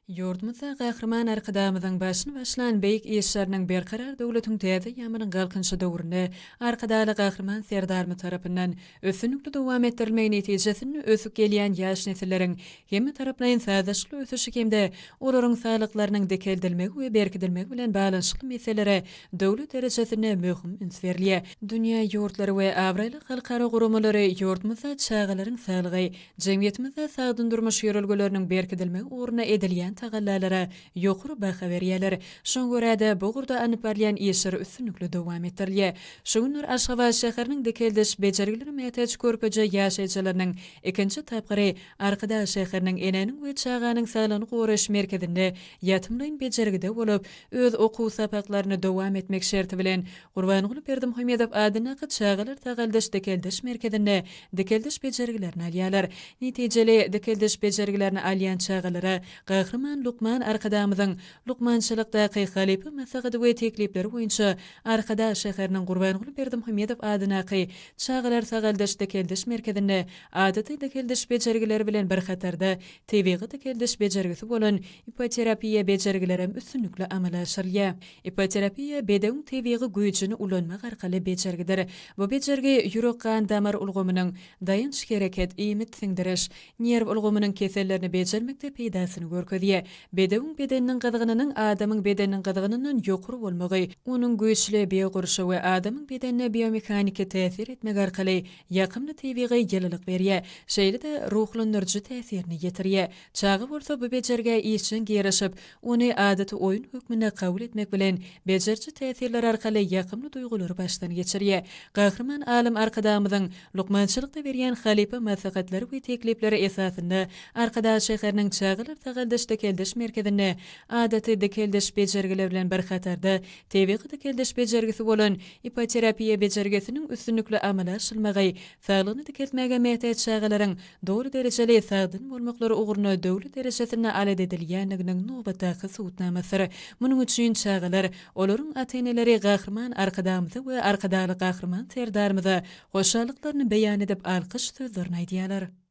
Yurdumuzda gahrman arkadamyzyň başyny başlan beýik işleriniň berkarar döwletiň täze ýamynyň galkynçy döwründe arkadaly gahrman serdarmy tarapyndan ösünlikli dowam etdirilmegi netijesinde ösüp gelýän ýaş nesilleriň hemme taraplaryň sadaşly ösüşi hemde olaryň saglyklarynyň dekeldilmegi we berkidilmegi bilen balanşykly meselelere döwlet derejesinde möhüm üns berilýär. Dünýä ýurtlary we awraly halkara gurumalary ýurdumyzda çağalaryň saglygy, jemgyýetimizde sagdyn durmuş ýörelgeleriniň berkidilmegi ugruna edilýän tagallalara ýokary baha berýärler. Şoň görä-de bu gurda anyp barýan işler üstünlikli dowam etdirilýär. Şoňur Aşgabat şäheriniň dekeldiş bejergileri mätäç körpeje ýaşaýjylarynyň ikinji tapgary arkada şäheriniň eneniň we çağanyň saglygyny goraş merkezinde ýatymlaryň bejergide bolup öz okuw sapaklaryny dowam etmek şerti bilen Gurbanyňly Berdimuhammedow adyna çağalar tagaldyş dekeldiş merkezinde dekeldiş bejergilerini alýarlar. Netijeli dekeldiş bejergilerini alýan çağalara Gahrman Lukman arkadamyzyň Lukmançylykdaky halipa masagady we teklipleri boýunça arkada şäheriniň Gurbanyňly Berdimuhammedow adynaky çağalar tagaldyş dekeldiş merkezinde adaty dekeldiş bejergileri bilen bir hatarda tebigy dekeldiş bejergisi bolan ipoterapiýa bejergileri üstünlikli amala aşyrýar. Ipoterapiýa bedeň tebigy güýjüni ulanmak arkaly bejergidir. Bu bejergi ýürek kan damar ulgamynyň daýynç hereket, iýmit siňdiriş, nerw ulgamynyň kesellerini bejermekde peýdasyny görkezýär. Bedeň bedeniň gadygynyň adamyň bedeniň gadygynyň ýokary bolmagy, onuň güýçli biogurşy we adamyň bedenine biomekanika täsir etmek arkaly ýakymly tebigy ýylylyk berýär. Şeýle-de ruhlandyrjy täsirini ýetirýär. Çagy bolsa bu bejerge işin geraşyp, ony adaty oýun hökmüne kabul etmek bilen bejerji täsirler arkaly ýakymly duýgulary başdan geçirýär. Gahrman alim arkadamyzyň lukmançylykda berýän halipa maslahatlary we teklipleri esasynda arkada şäheriniň çağalar tagaldyş dekeldiş merkezinde adaty dekeldiş bejergiler bilen bir hatarda tebigy dekeldiş bejergisi bolan ipoterapiýa bejergisiniň üstünlikli amala aşylmagy, saglygyny dekeltmäge mätäç çağalaryň dogry derejeli sagdyn bolmaklary ugruna döwlet derejesinde alad edilýänliginiň nobatdaky subutnamasy. Munyň üçin çağalar olaryň ateneleri gahrman arkadamyzy we arkadaly gahrman serdarmyza hoşallyklaryny beýan edip alkyş sözlerini aýdýarlar.